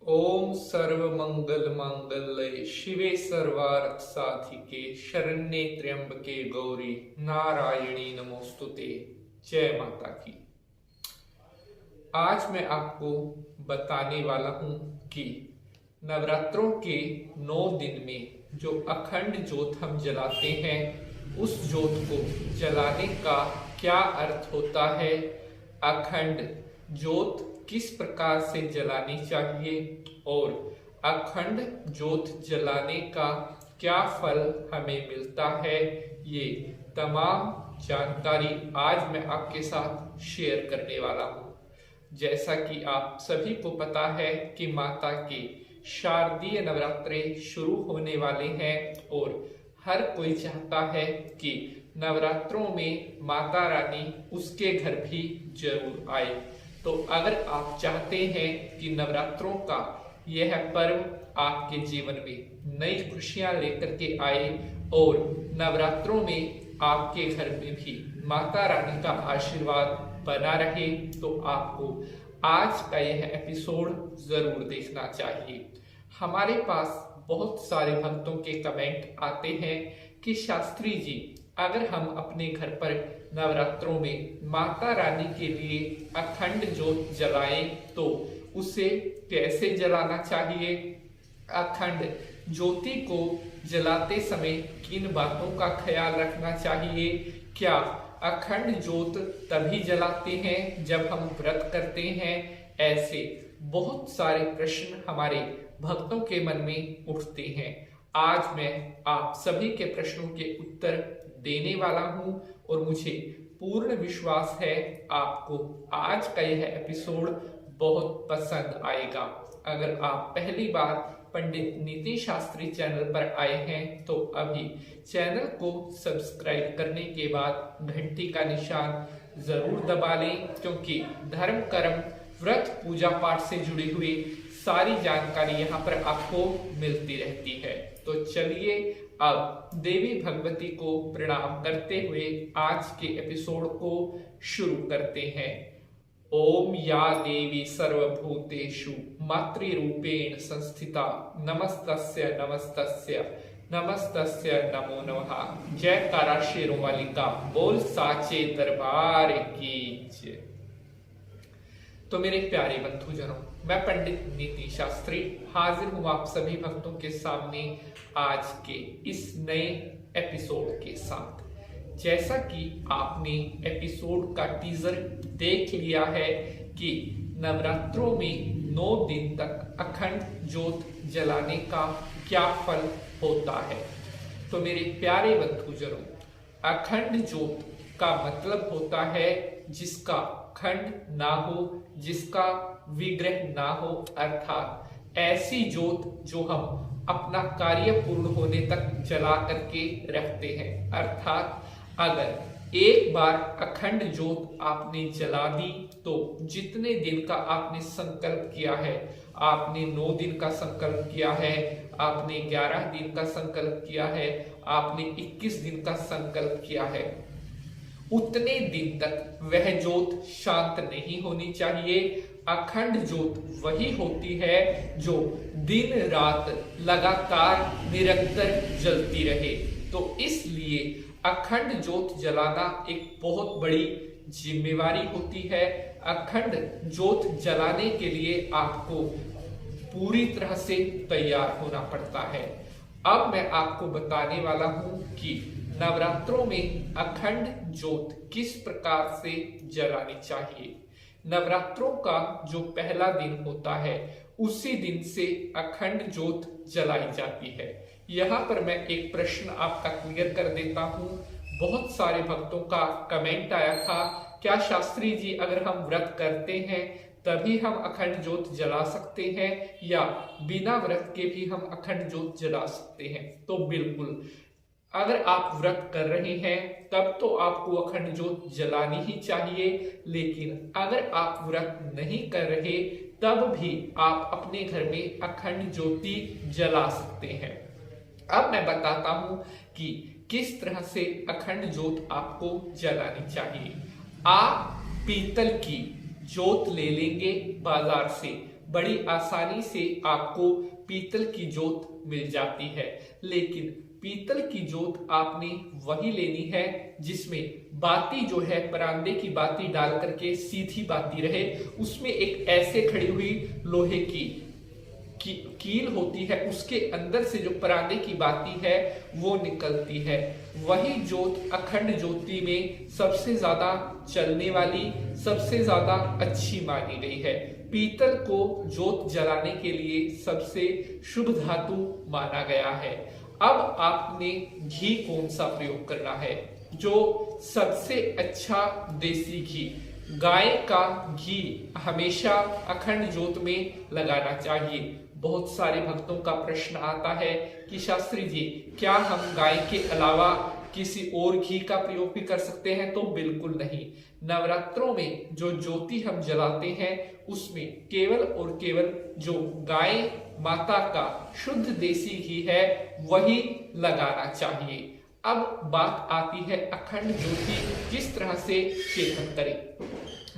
ओम सर्व मंगल मांगल्ये शिवे सर्वार्थ साधिके शरण्ये त्र्यंबके गौरी नारायणी नमोस्तुते। जय माता की। आज मैं आपको बताने वाला हूं कि नवरात्रों के 9 दिन में जो अखंड ज्योत हम जलाते हैं उस ज्योत को जलाने का क्या अर्थ होता है, अखंड ज्योत किस प्रकार से जलानी चाहिए और अखंड ज्योत जलाने का क्या फल हमें मिलता है, ये तमाम जानकारी आज मैं आपके साथ शेयर करने वाला हूँ। जैसा कि आप सभी को पता है कि माता के शारदीय नवरात्रे शुरू होने वाले हैं और हर कोई चाहता है कि नवरात्रों में माता रानी उसके घर भी जरूर आए। तो अगर आप चाहते हैं कि नवरात्रों का यह पर्व आपके जीवन में नई खुशियां लेकर के आए और नवरात्रों में आपके घर में भी माता रानी का आशीर्वाद बना रहे, तो आपको आज का यह एपिसोड जरूर देखना चाहिए। हमारे पास बहुत सारे भक्तों के कमेंट आते हैं कि शास्त्री जी, अगर हम अपने घर पर नवरात्रों में माता रानी के लिए अखंड ज्योत जलाएं तो उसे कैसे जलाना चाहिए, अखंड ज्योति को जलाते समय किन बातों का ख्याल रखना चाहिए, क्या अखंड ज्योत तभी जलाते हैं जब हम व्रत करते हैं, ऐसे बहुत सारे प्रश्न हमारे भक्तों के मन में उठते हैं। आज मैं आप सभी के प्रश्नों के उत्तर देने वाला हूं और मुझे पूर्ण विश्वास है आपको आज का यह एपिसोड बहुत पसंद आएगा। अगर आप पहली बार पंडित नीति शास्त्री चैनल पर आए हैं तो अभी चैनल को सब्सक्राइब करने के बाद घंटी का निशान जरूर दबा लें, क्योंकि धर्म कर्म व्रत पूजा पाठ से जुड़ी हुई सारी जानकारी यहाँ पर आपको मिलती रहती है। तो चलिए अब देवी भगवती को प्रणाम करते हुए आज के एपिसोड को शुरू करते हैं। ओम या देवी सर्वभूतेषु मातृरूपेण संस्थिता नमस्तस्य नमस्तस्य नमस्तस्य नमो नमः। जयकारा शेरों वाली का बोल साचे दरबार की जय। तो मेरे प्यारे बंधुजनों, मैं पंडित नीति शास्त्री हाजिर हूं आप सभी भक्तों के सामने आज के इस नए एपिसोड के साथ। जैसा कि आपने एपिसोड का टीजर देख लिया है कि नवरात्रों में 9 दिन तक अखंड ज्योत जलाने का क्या फल होता है। तो मेरे प्यारे बंधुजनों, अखंड ज्योत का मतलब होता है जिसका खंड ना हो, जिसका विग्रह ना हो, अर्थात ऐसी ज्योत जो हम अपना कार्य पूर्ण होने तक जला करके रखते हैं। अर्थात अगर एक बार अखंड ज्योत आपने जला दी तो जितने दिन का आपने संकल्प किया है, आपने 9 दिन का संकल्प किया है, आपने 11 दिन का संकल्प किया है, आपने 21 दिन का संकल्प किया है, उतने दिन तक वह ज्योत शांत नहीं होनी चाहिए। अखंड ज्योत वही होती है जो दिन रात लगातार निरंतर जलती रहे। तो इसलिए अखंड ज्योत जलाना एक बहुत बड़ी जिम्मेवारी होती है। अखंड ज्योत जलाने के लिए आपको पूरी तरह से तैयार होना पड़ता है। अब मैं आपको बताने वाला हूं कि नवरात्रों में अखंड ज्योत किस प्रकार से जलानी चाहिए। नवरात्रों का जो पहला दिन होता है उसी दिन से अखंड ज्योत जलाई जाती है। यहाँ पर मैं एक प्रश्न आपका क्लियर कर देता हूँ। बहुत सारे भक्तों का कमेंट आया था, क्या शास्त्री जी अगर हम व्रत करते हैं तभी हम अखंड ज्योत जला सकते हैं या बिना व्रत के भी हम अखंड ज्योत जला सकते हैं। तो बिल्कुल, अगर आप व्रत कर रहे हैं तब तो आपको अखंड ज्योत जलानी ही चाहिए, लेकिन अगर आप व्रत नहीं कर रहे तब भी आप अपने घर में अखंड ज्योति जला सकते हैं। अब मैं बताता हूं कि किस तरह से अखंड ज्योत आपको जलानी चाहिए। आप पीतल की ज्योत ले लेंगे बाजार से, बड़ी आसानी से आपको पीतल की जोत मिल जाती है। लेकिन पीतल की जोत आपने वही लेनी है जिसमें बाती जो है परांदे की बाती डाल करके सीधी बाती रहे, उसमें एक ऐसे खड़ी हुई लोहे की कील होती है, उसके अंदर से जो परांदे की बाती है वो निकलती है। वही जोत अखंड ज्योति में सबसे ज्यादा चलने वाली, सबसे ज्यादा अच्छी मानी गई है। पीतल को जोत जलाने के लिए सबसे शुभ धातु माना गया है। अब आपने घी कौन सा प्रयोग करना है? जो सबसे अच्छा देसी घी, गाय का घी हमेशा अखंड ज्योत में लगाना चाहिए। बहुत सारे भक्तों का प्रश्न आता है कि शास्त्री जी, क्या हम गाय के अलावा किसी और घी का प्रयोग भी कर सकते हैं? तो बिल्कुल नहीं। नवरात्रों में जो ज्योति हम जलाते हैं उसमें केवल और केवल जो गाय माता का शुद्ध देसी घी है वही लगाना चाहिए। अब बात आती है अखंड ज्योति किस तरह से चेतन करें।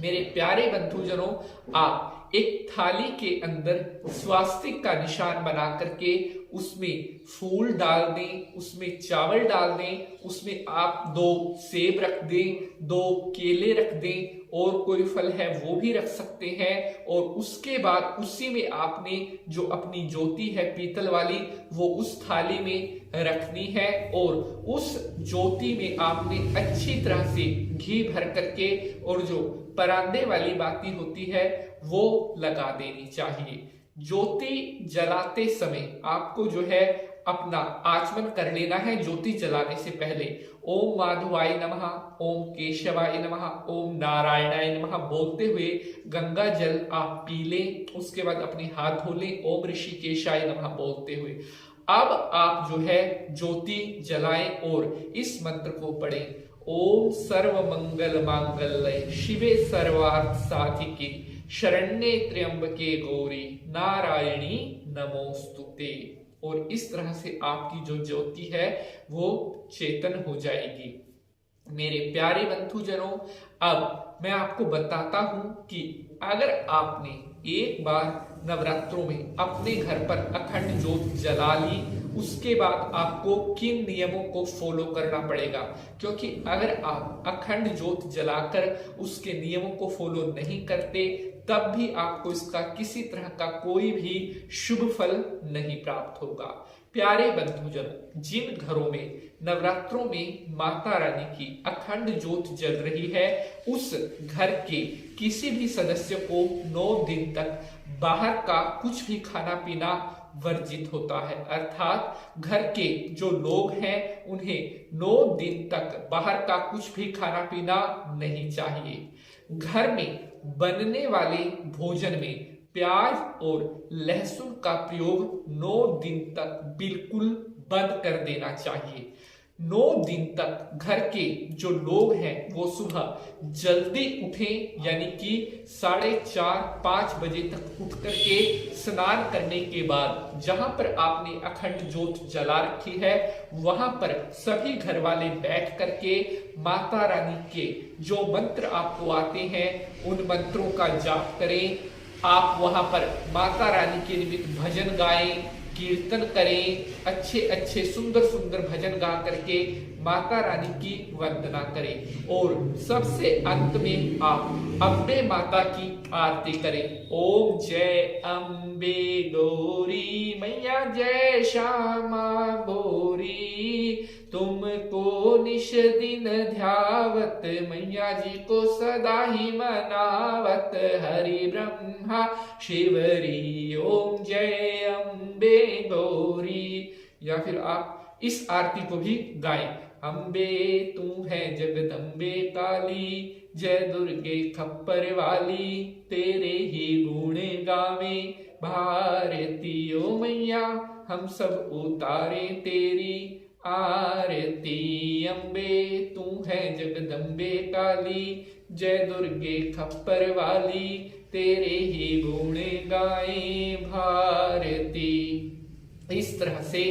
मेरे प्यारे बंधुजनों, आप एक थाली के अंदर स्वास्तिक का निशान बना करके उसमें फूल डाल दें, उसमें चावल डाल दें, उसमें आप 2 सेब रख दें, 2 केले रख दें और कोई फल है वो भी रख सकते हैं। और उसके बाद उसी में आपने जो अपनी ज्योति है पीतल वाली वो उस थाली में रखनी है और उस ज्योति में आपने अच्छी तरह से घी भर करके और जो परांदे वाली बाती होती है वो लगा देनी चाहिए। ज्योति जलाते समय आपको जो है अपना आचमन कर लेना है। ज्योति जलाने से पहले ओम माधवाय नमः, ओम केशवाय नमः, ओम नारायणाय नमः बोलते हुए गंगा जल आप पी लें। उसके बाद अपने हाथ धो लें ओम ऋषिकेशाय नमः बोलते हुए। अब आप जो है ज्योति जलाएं और इस मंत्र को पढ़ें। ओम सर्व मंगल मांगल्ये शिवे सर्वार्थ साधिके शरण्ये त्र्यंबके गौरी नारायणी नमोस्तुते। और इस तरह से आपकी जो ज्योति है वो चेतन हो जाएगी। मेरे प्यारे बंधुजनों, अब मैं आपको बताता हूं कि अगर आपने एक बार नवरात्रों में अपने घर पर अखंड ज्योत जला ली, उसके बाद आपको किन नियमों को फॉलो करना पड़ेगा। क्योंकि अगर आप अखंड ज्योत जलाकर उसके नियमों को फॉलो नहीं करते तब भी आपको इसका किसी तरह का कोई भी शुभ फल नहीं प्राप्त होगा। प्यारे बंधुजनों, जिन घरों में नवरात्रों में माता रानी की अखंड ज्योत जल रही है उस घर के किसी भी सदस्य को 9 दिन तक बाहर का कुछ भी खाना पीना वर्जित होता है। अर्थात घर के जो लोग हैं उन्हें 9 दिन तक बाहर का कुछ भी खाना पीना नहीं चाहिए। घर में बनने वाले भोजन में प्याज और लहसुन का प्रयोग 9 दिन तक बिल्कुल बंद कर देना चाहिए। 9 दिन तक घर के जो लोग हैं वो सुबह जल्दी उठें, यानी कि 4:30-5 बजे तक उठ करके स्नान करने के बाद जहां पर आपने अखंड ज्योत जला रखी है वहां पर सभी घर वाले बैठ करके माता रानी के जो मंत्र आपको आते हैं उन मंत्रों का जाप करें। आप वहां पर माता रानी के निमित्त भजन गाएं, कीर्तन करें, अच्छे अच्छे सुंदर सुंदर भजन गा करके माता रानी की वंदना करें। और सबसे अंत में आप अम्बे माता की आरती करें। ओम जय अम्बे गौरी मैया जय श्यामा गौरी, तुमको निश दिन ध्यावत मैया जी को सदा ही मनावत हरि ब्रह्मा शिवरी। ओम जय अम्बे गौरी। या फिर आप इस आरती को भी गाएं। अम्बे तू है जगदम्बे काली, जय दुर्गे खप्पर वाली, तेरे ही गुण गावे भारती। ओ मैया हम सब उतारे तेरी आरती। अम्बे तू है जगदम्बे काली, जय दुर्गे खप्पर वाली, तेरे ही गुण गाए भारती। इस तरह से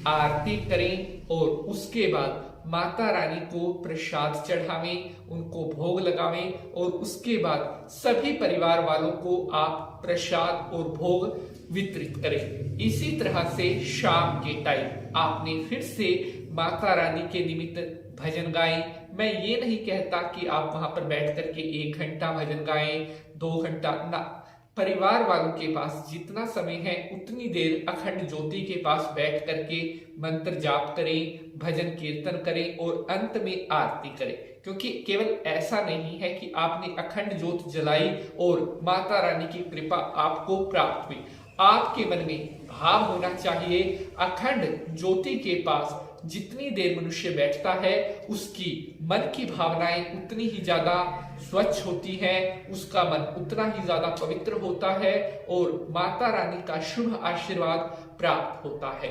आरती करें और उसके बाद माता रानी को प्रसाद चढ़ावें, उनको भोग लगावें और उसके बाद सभी परिवार वालों को आप प्रसाद और भोग वितरित करें। इसी तरह से शाम के टाइम आपने फिर से माता रानी के निमित्त भजन गाएं। मैं ये नहीं कहता कि आप वहां पर बैठ करके 1 घंटा भजन गाएं, 2 घंटा ना, परिवार वालों के पास जितना समय है उतनी देर अखंड ज्योति के पास बैठ करके मंत्र जाप करें, भजन कीर्तन करें और अंत में आरती करें। क्योंकि केवल ऐसा नहीं है कि आपने अखंड ज्योत जलाई और माता रानी की कृपा आपको प्राप्त हुई, आपके मन में भाव होना चाहिए अखंड ज्योति के पास जितनी देर मनुष्य बैठता है उसकी मन की भावनाएं उतनी ही ज्यादा स्वच्छ होती है, उसका मन उतना ही ज्यादा पवित्र होता है और माता रानी का शुभ आशीर्वाद प्राप्त होता है।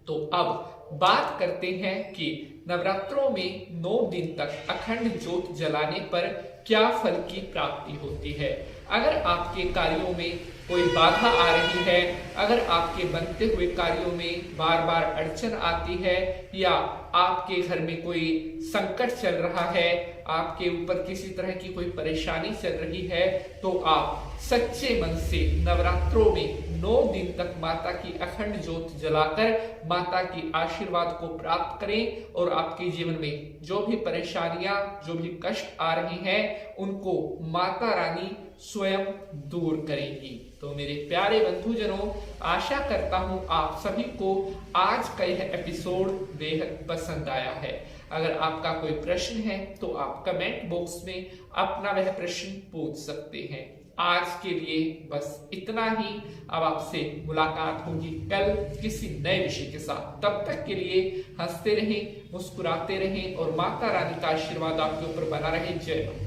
तो अब बात करते हैं कि नवरात्रों में 9 दिन तक अखंड ज्योत जलाने पर क्या फल की प्राप्ति होती है। अगर आपके कार्यों में कोई बाधा आ रही है, अगर आपके बनते हुए कार्यों में बार बार अड़चन आती है या आपके घर में कोई संकट चल रहा है, आपके ऊपर किसी तरह की कोई परेशानी चल रही है, तो आप सच्चे मन से नवरात्रों में 9 दिन तक माता की अखंड ज्योत जलाकर माता की आशीर्वाद को प्राप्त करें और आपके जीवन में जो भी परेशानियां, जो भी कष्ट आ रही हैं, उनको माता रानी स्वयं दूर करेंगी। तो मेरे प्यारे बंधुजनों, आशा करता हूं आप सभी को आज का यह एपिसोड बेहद पसंद आया है। अगर आपका कोई प्रश्न है तो आप कमेंट बॉक्स में अपना वह प्रश्न पूछ सकते हैं। आज के लिए बस इतना ही। अब आपसे मुलाकात होगी कल किसी नए विषय के साथ। तब तक के लिए हंसते रहें, मुस्कुराते रहें और माता रानी का आशीर्वाद आपके ऊपर बना रहे। जय माता।